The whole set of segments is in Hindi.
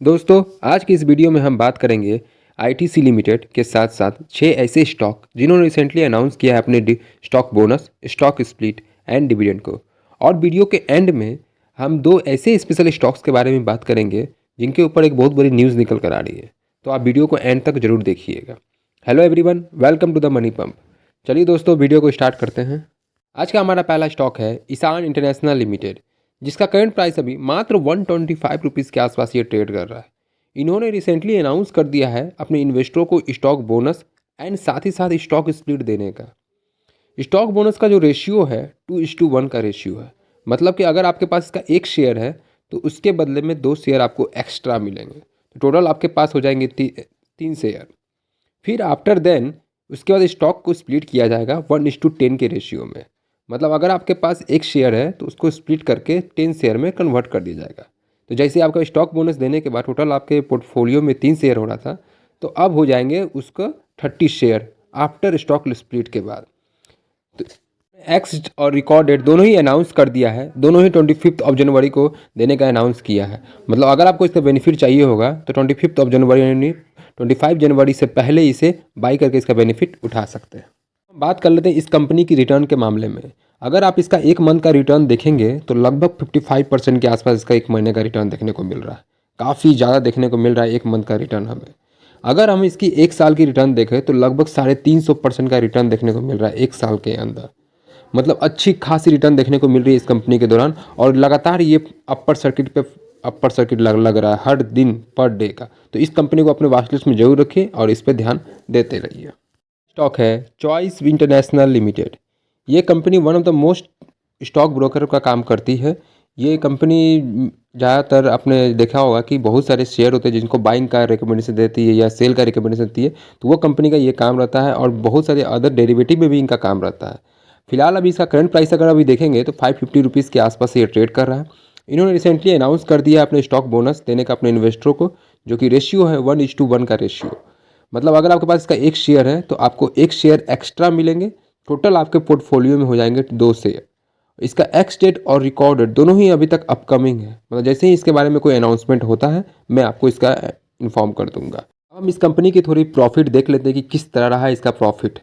दोस्तों, आज की इस वीडियो में हम बात करेंगे आईटीसी लिमिटेड के साथ साथ 6 ऐसे स्टॉक जिन्होंने रिसेंटली अनाउंस किया है अपने stock bonus, stock split and dividend को। और वीडियो के एंड में हम दो ऐसे स्पेशल स्टॉक्स के बारे में बात करेंगे जिनके ऊपर एक बहुत बड़ी न्यूज़ निकल कर आ रही है। तो आप वीडियो को एंड तक जरूर देखिएगा। Hello everyone, welcome to the money pump. चलिए दोस्तों, वीडियो को स्टार्ट करते हैं। आज का हमारा पहला स्टॉक है ईशान इंटरनेशनल लिमिटेड, जिसका करंट प्राइस अभी मात्र 125 रुपीज़ के आसपास ये ट्रेड कर रहा है। इन्होंने रिसेंटली अनाउंस कर दिया है अपने इन्वेस्टरों को स्टॉक बोनस एंड साथ ही साथ स्टॉक स्प्लिट देने का। स्टॉक बोनस का जो रेशियो है 2:1 का रेशियो है। मतलब कि अगर आपके पास इसका एक शेयर है तो उसके बदले में 2 शेयर आपको एक्स्ट्रा मिलेंगे, तो टोटल आपके पास हो जाएंगे 3 शेयर। फिर आफ्टर देन उसके बाद स्टॉक को स्प्लिट किया जाएगा 1:10 के रेशियो में। मतलब अगर आपके पास एक शेयर है तो उसको स्प्लिट करके 10 शेयर में कन्वर्ट कर दिया जाएगा। तो जैसे आपका स्टॉक बोनस देने के बाद टोटल आपके पोर्टफोलियो में 3 शेयर हो रहा था, तो अब हो जाएंगे उसका 30 शेयर आफ्टर स्टॉक स्प्लिट के बाद। तो एक्स और रिकॉर्ड डेट दोनों ही अनाउंस कर दिया है, दोनों ही 25 जनवरी को देने का अनाउंस किया है। मतलब अगर आपको इसका बेनिफिट चाहिए होगा तो 25 जनवरी यानी 25 जनवरी से पहले इसे बाई करके इसका बेनिफिट उठा सकते हैं। बात कर लेते हैं इस कंपनी की रिटर्न के मामले में। अगर आप इसका एक मंथ का रिटर्न देखेंगे तो लगभग 55% के आसपास इसका एक महीने का रिटर्न देखने को मिल रहा है। काफ़ी ज़्यादा देखने को मिल रहा है एक मंथ का रिटर्न हमें। अगर हम इसकी एक साल की रिटर्न देखें तो लगभग 350% का रिटर्न देखने को मिल रहा है एक साल के अंदर। मतलब अच्छी खासी रिटर्न देखने को मिल रही है इस कंपनी के दौरान, और लगातार ये अपर सर्किट लग रहा है हर दिन पर डे का। तो इस कंपनी को अपने वॉच लिस्ट में जरूर रखिए और इस पर ध्यान देते रहिए। स्टॉक है चॉइस इंटरनेशनल लिमिटेड। ये company one of the most stock broker का काम करती है। ये कंपनी ज़्यादातर आपने देखा होगा कि बहुत सारे शेयर होते हैं जिनको बाइंग का रिकमेंडेशन देती है या सेल का रिकमेंडेशन देती है, तो वो कंपनी का ये काम रहता है। और बहुत सारे अदर डेरिवेटिव में भी इनका काम रहता है। फिलहाल अभी इसका करंट प्राइस अगर अभी देखेंगे तो 550 रुपीज़ के आसपास ये ट्रेड कर रहा है। इन्होंने रिसेंटली अनाउंस कर दिया अपने स्टॉक बोनस देने का अपने इन्वेस्टरों को, जो कि रेशियो है 1:1 का रेशियो। मतलब अगर आपके पास इसका एक शेयर है तो आपको एक शेयर एक्स्ट्रा मिलेंगे। टोटल आपके पोर्टफोलियो में हो जाएंगे 2 शेयर। इसका एक्स डेट और रिकॉर्ड डेट दोनों ही अभी तक अपकमिंग है। मतलब जैसे ही इसके बारे में कोई अनाउंसमेंट होता है मैं आपको इसका इन्फॉर्म कर दूंगा। हम इस कंपनी की थोड़ी प्रॉफिट देख लेते हैं कि किस तरह रहा है इसका प्रॉफिट।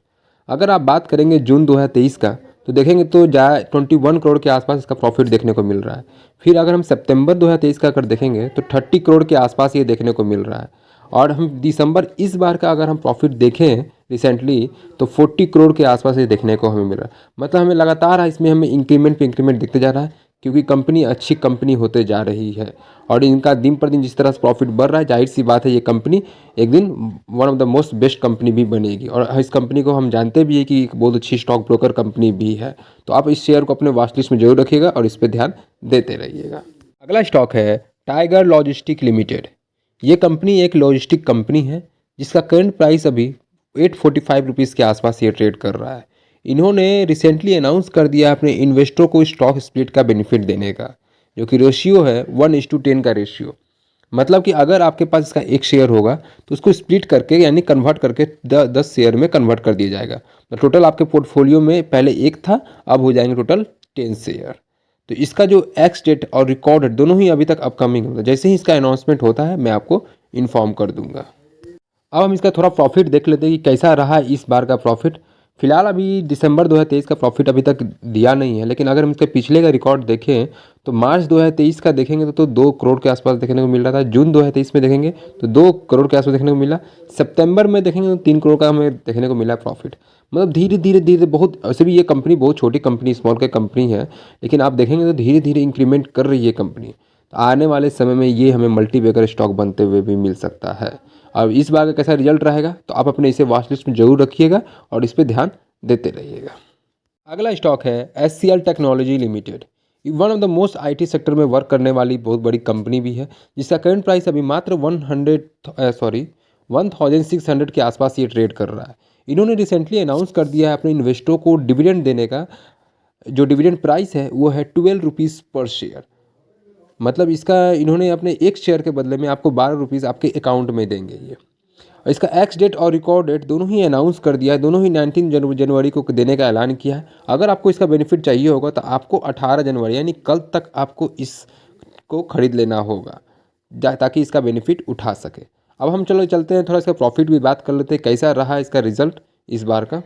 अगर आप बात करेंगे जून 2023 का तो देखेंगे तो 21 करोड़ के आसपास इसका प्रॉफिट देखने को मिल रहा है। फिर अगर हम सितंबर 2023 का अगर देखेंगे तो 30 करोड़ के आसपास ये देखने को मिल रहा है। और हम दिसंबर इस बार का अगर हम प्रॉफिट देखें रिसेंटली तो 40 करोड़ के आसपास ये देखने को हमें मिल रहा है। मतलब हमें लगातार इसमें हमें इंक्रीमेंट पे इंक्रीमेंट दिखते जा रहा है, क्योंकि कंपनी अच्छी कंपनी होते जा रही है। और इनका दिन पर दिन जिस तरह से प्रॉफिट बढ़ रहा है, जाहिर सी बात है ये कंपनी एक दिन one of the most best company भी बनेगी। और इस कंपनी को हम जानते भी है कि एक बहुत अच्छी स्टॉक ब्रोकर कंपनी भी है। तो आप इस शेयर को अपने वॉच लिस्ट में जरूर रखिएगा और इस पर ध्यान देते रहिएगा। अगला स्टॉक है टाइगर लॉजिस्टिक लिमिटेड। ये कंपनी एक लॉजिस्टिक कंपनी है जिसका करंट प्राइस अभी 845 रुपीज़ के आसपास ये ट्रेड कर रहा है। इन्होंने रिसेंटली अनाउंस कर दिया अपने इन्वेस्टरों को स्टॉक स्प्लिट का बेनिफिट देने का, जो कि रेशियो है 1:10 का रेशियो। मतलब कि अगर आपके पास इसका एक शेयर होगा तो उसको स्प्लिट करके यानी कन्वर्ट करके 10 शेयर में कन्वर्ट कर दिया जाएगा। तो टोटल आपके पोर्टफोलियो में पहले एक था, अब हो जाएंगे टोटल 10 शेयर। तो इसका जो एक्स डेट और रिकॉर्ड डेट दोनों ही अभी तक अपकमिंग है। जैसे ही इसका अनाउंसमेंट होता है मैं आपको इन्फॉर्म कर दूंगा। अब हम इसका थोड़ा प्रॉफिट देख लेते हैं कि कैसा रहा इस बार का प्रॉफिट। फिलहाल अभी दिसंबर 2023 का प्रॉफिट अभी तक दिया नहीं है, लेकिन अगर हम इसके पिछले का रिकॉर्ड देखें तो मार्च 2023 का देखेंगे तो 2 करोड़ के आसपास देखने को मिल रहा था। जून 2023 में देखेंगे तो 2 करोड़ के आसपास देखने को मिला। सितंबर में देखेंगे तो 3 करोड़ का हमें देखने को मिला प्रॉफिट। मतलब धीरे धीरे धीरे बहुत, वैसे भी ये कंपनी बहुत छोटी कंपनी स्मॉल कैप कंपनी है, लेकिन आप देखेंगे तो धीरे धीरे इंक्रीमेंट कर रही है कंपनी। तो आने वाले समय में ये हमें मल्टीबैगर स्टॉक बनते हुए भी मिल सकता है। अब इस बार का कैसा रिजल्ट रहेगा तो आप अपने इसे वॉच लिस्ट में जरूर रखिएगा और इस पर ध्यान देते रहिएगा। अगला स्टॉक है HCL technology limited. One of the most IT sector में वर्क करने वाली बहुत बड़ी कंपनी भी है, जिसका करंट प्राइस अभी मात्र 1600 के आसपास ये ट्रेड कर रहा है। इन्होंने रिसेंटली अनाउंस कर दिया है अपने इन्वेस्टरों को डिविडेंड देने का। जो डिविडेंड प्राइस है वो है 12 रुपीज़ पर शेयर। मतलब इसका इन्होंने अपने एक शेयर के बदले में आपको 12 रुपीज़ आपके अकाउंट में देंगे ये। और इसका एक्स डेट और रिकॉर्ड डेट दोनों ही अनाउंस कर दिया है, दोनों ही 19 जनवरी को देने का ऐलान किया है। अगर आपको इसका बेनिफिट चाहिए होगा तो आपको 18 जनवरी यानी कल तक आपको इसको खरीद लेना होगा। ताकि इसका बेनिफिट उठा सके। अब हम चलो चलते हैं थोड़ा इसका प्रॉफिट भी बात कर लेते हैं, कैसा रहा इसका रिजल्ट इस बार का।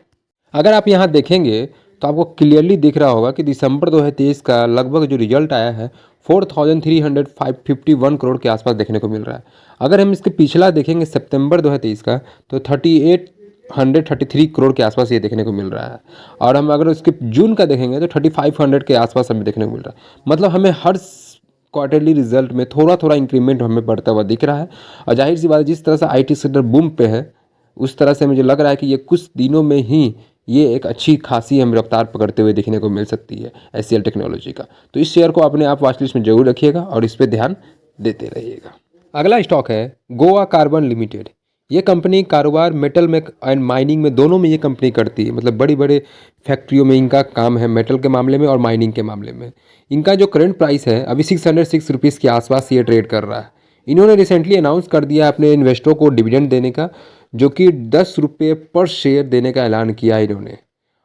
अगर आप यहाँ देखेंगे तो आपको क्लियरली दिख रहा होगा कि दिसंबर 2023 का लगभग जो रिजल्ट आया है 4,351 करोड़ के आसपास देखने को मिल रहा है। अगर हम इसके पिछला देखेंगे सितंबर 2023 का तो 3,833 करोड़ के आसपास ये देखने को मिल रहा है। और हम अगर उसके जून का देखेंगे तो 3,500 के आसपास हमें देखने को मिल रहा है। मतलब हमें हर क्वार्टरली रिजल्ट में थोड़ा थोड़ा इंक्रीमेंट हमें बढ़ता हुआ दिख रहा है। और जाहिर सी बात है, जिस तरह से IT सेक्टर बूम पे है उस तरह से मुझे लग रहा है कि ये कुछ दिनों में ही ये एक अच्छी खासी हमें रफ्तार पकड़ते हुए देखने को मिल सकती है SCL टेक्नोलॉजी का। तो इस शेयर को अपने आप वॉच लिस्ट में जरूर रखिएगा और इस पर ध्यान देते रहिएगा। अगला स्टॉक है गोवा कार्बन लिमिटेड। ये कंपनी कारोबार मेटल में एंड माइनिंग में दोनों में ये कंपनी करती है। मतलब बड़ी बड़े फैक्ट्रियों में इनका काम है, मेटल के मामले में और माइनिंग के मामले में। इनका जो करंट प्राइस है अभी 606 रुपीज़ के आसपास ये ट्रेड कर रहा है। इन्होंने रिसेंटली अनाउंस कर दिया अपने इन्वेस्टरों को डिविडेंड देने का, जो कि 10 रुपये पर शेयर देने का ऐलान किया है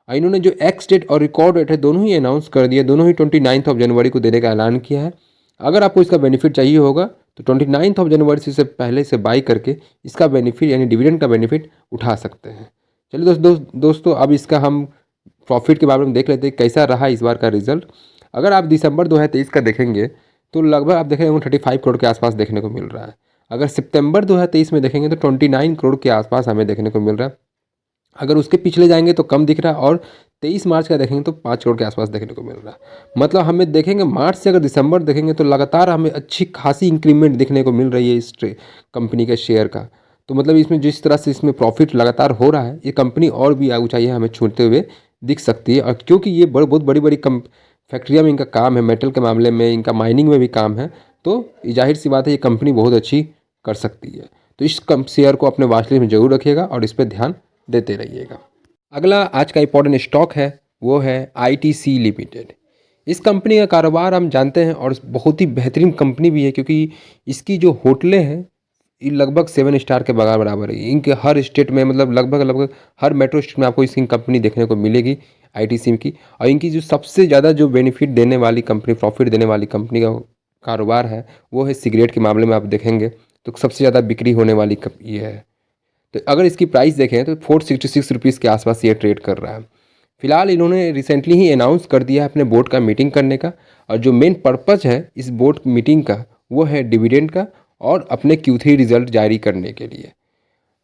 इन्होंने जो एक्स डेट और रिकॉर्ड डेट है दोनों ही अनाउंस कर दिया। दोनों ही 29 जनवरी को देने का ऐलान किया है। अगर आपको इसका बेनिफिट चाहिए होगा तो 29 जनवरी से पहले से बाई करके इसका बेनिफिट यानी डिविडेंड का बेनिफिट उठा सकते हैं। चलिए दोस्तों अब इसका हम प्रॉफिट के बारे में देख लेते हैं कैसा रहा इस बार का रिजल्ट। अगर आप दिसंबर 2023 का देखेंगे तो लगभग आप देखेंगे 35 करोड़ के आसपास देखने को मिल रहा है। अगर सितंबर 2023 में देखेंगे तो 29 करोड़ के आसपास हमें देखने को मिल रहा है। अगर उसके पिछले जाएंगे तो कम दिख रहा है और 23 मार्च का देखेंगे तो 5 करोड़ के आसपास देखने को मिल रहा है। मतलब हमें देखेंगे मार्च से अगर दिसंबर देखेंगे तो लगातार हमें अच्छी खासी इंक्रीमेंट देखने को मिल रही है इस कंपनी के शेयर का। तो मतलब इसमें जिस तरह से इसमें प्रॉफिट लगातार हो रहा है, ये कंपनी और भी ऊंचाई हमें छूते हुए दिख सकती है। और क्योंकि ये बहुत बड़ी बड़ी फैक्ट्रियाँ में इनका काम है, मेटल के मामले में इनका माइनिंग में भी काम है, तो जाहिर सी बात है ये कंपनी बहुत अच्छी कर सकती है। तो इस शेयर को अपने वॉच लिस्ट में जरूर रखिएगा और इस पर ध्यान देते रहिएगा। अगला आज का इंपॉर्टेंट स्टॉक है वो है ITC लिमिटेड। इस कंपनी का कारोबार हम जानते हैं और बहुत ही बेहतरीन कंपनी भी है, क्योंकि इसकी जो होटलें हैं ये लगभग 7 स्टार के बराबर है। इनके हर स्टेट में मतलब लगभग हर मेट्रो स्टेट में आपको इसकी कंपनी देखने को मिलेगी ITC की। और इनकी जो सबसे ज़्यादा जो बेनिफिट देने वाली कंपनी, प्रॉफिट देने वाली कंपनी का कारोबार है वो है सिगरेट के मामले में। आप देखेंगे तो सबसे ज़्यादा बिक्री होने वाली ये है। तो अगर इसकी प्राइस देखें तो 466 रुपीज़ के आसपास ये ट्रेड कर रहा है। फिलहाल इन्होंने रिसेंटली ही अनाउंस कर दिया है अपने बोर्ड का मीटिंग करने का, और जो मेन पर्पज़ है इस बोर्ड मीटिंग का वो है डिविडेंड का और अपने Q3 रिजल्ट जारी करने के लिए।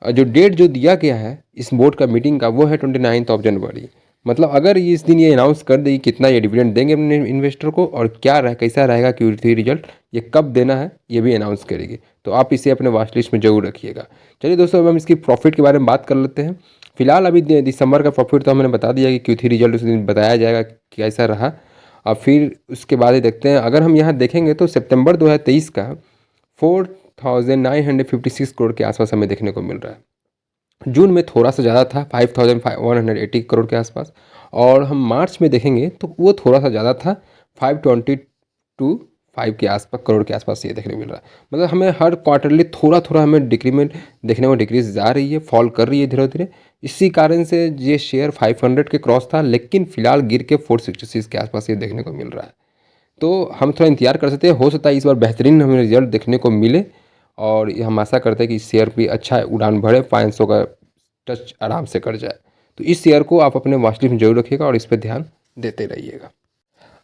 और जो डेट जो दिया गया है इस बोर्ड का मीटिंग का वो है 29 जनवरी। मतलब अगर इस दिन ये अनाउंस कर देगी कितना ये डिविडेंड देंगे अपने इन्वेस्टर को और कैसा रहेगा Q3 रिजल्ट, ये कब देना है ये भी अनाउंस करेगी। तो आप इसे अपने वॉच लिस्ट में जरूर रखिएगा। चलिए दोस्तों अब हम इसकी प्रॉफिट के बारे में बात कर लेते हैं। फिलहाल अभी दिसंबर का प्रॉफिट तो हमने बता दिया कि Q3 रिजल्ट उस दिन बताया जाएगा कैसा रहा, और फिर उसके बाद ही देखते हैं। अगर हम यहाँ देखेंगे तो सितंबर 2023 का 4,956 करोड़ के आसपास हमें देखने को मिल रहा है। जून में थोड़ा सा ज़्यादा था 5,180 करोड़ के आसपास, और हम मार्च में देखेंगे तो वो थोड़ा सा ज़्यादा था 522 के आसपास करोड़ के आसपास ये देखने को मिल रहा है। मतलब हमें हर क्वार्टरली थोड़ा थोड़ा हमें डिक्रीमेंट देखने को डिक्रीज जा रही है, फॉल कर रही है धीरे धीरे। इसी कारण से ये शेयर 500 के क्रॉस था, लेकिन फिलहाल गिर के 466 के आसपास ये देखने को मिल रहा है। तो हम थोड़ा इंतजार कर सकते हैं, हो सकता है इस बार बेहतरीन हमें रिजल्ट देखने को मिले, और हम आशा करते हैं कि इस शेयर भी अच्छा उड़ान भरे, 500 का टच आराम से कर जाए। तो इस शेयर को आप अपने वॉच लिस्ट में जरूर रखिएगा और इस पर ध्यान देते रहिएगा।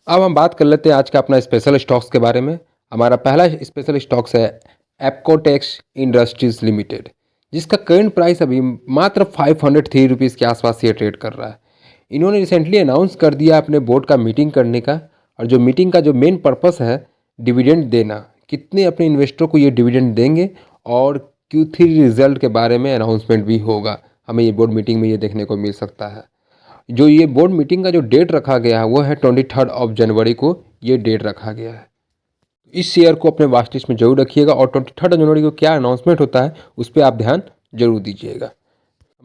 अब हम बात कर लेते हैं आज का अपना स्पेशल स्टॉक्स के बारे में। हमारा पहला स्पेशल स्टॉक्स है एप्कोटेक्स इंडस्ट्रीज लिमिटेड, जिसका करंट प्राइस अभी मात्र 503 रुपीज़ के आसपास ये ट्रेड कर रहा है। इन्होंने रिसेंटली अनाउंस कर दिया अपने बोर्ड का मीटिंग करने का, और जो मीटिंग का जो मेन पर्पस है डिविडेंड देना, कितने अपने इन्वेस्टरों को ये डिविडेंड देंगे, और Q3 रिजल्ट के बारे में अनाउंसमेंट भी होगा। हमें ये बोर्ड मीटिंग में ये देखने को मिल सकता है। जो ये बोर्ड मीटिंग का जो डेट रखा गया है वो है 23 जनवरी को ये डेट रखा गया है। इस शेयर को अपने वॉच लिस्ट में जरूर रखिएगा, और 23 जनवरी को क्या अनाउंसमेंट होता है उस पर आप ध्यान जरूर दीजिएगा।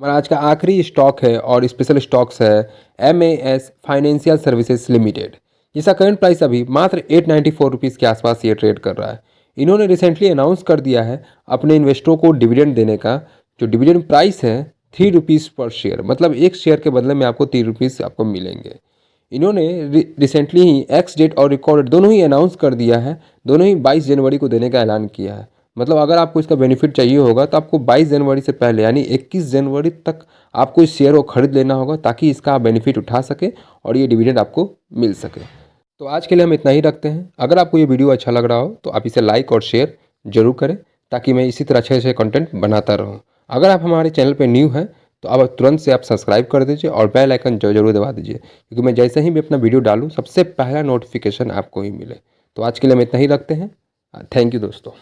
हमारा आज का आखिरी स्टॉक है और स्पेशल स्टॉक्स है MAS फाइनेंशियल सर्विसेज लिमिटेड, जिसका करंट प्राइस अभी मात्र 894 रुपीज़ के आसपास ये ट्रेड कर रहा है। इन्होंने रिसेंटली अनाउंस कर दिया है अपने इन्वेस्टरों को डिविडेंड देने का। जो डिविडेंड प्राइस है 3 रुपीज़ पर शेयर, मतलब एक शेयर के बदले में आपको 3 रुपीज़ आपको मिलेंगे। इन्होंने रिसेंटली ही एक्स डेट और रिकॉर्ड दोनों ही अनाउंस कर दिया है, दोनों ही 22 जनवरी को देने का ऐलान किया है। मतलब अगर आपको इसका बेनिफिट चाहिए होगा तो आपको 22 जनवरी से पहले यानी 21 जनवरी तक आपको इस शेयर को खरीद लेना होगा, ताकि इसका आप बेनिफिट उठा सके और ये डिविडेंड आपको मिल सके। तो आज के लिए हम इतना ही रखते हैं। अगर आपको ये वीडियो अच्छा लग रहा हो तो आप इसे लाइक और शेयर जरूर करें, ताकि मैं इसी तरह अच्छे अच्छे कंटेंट बनाता रहूँ। अगर आप हमारे चैनल पर न्यू हैं तो अब तुरंत से आप सब्सक्राइब कर दीजिए और बेल आइकन जरूर दबा दीजिए, क्योंकि मैं जैसे ही भी अपना वीडियो डालूँ सबसे पहला नोटिफिकेशन आपको ही मिले। तो आज के लिए हम इतना ही रखते हैं। थैंक यू दोस्तों।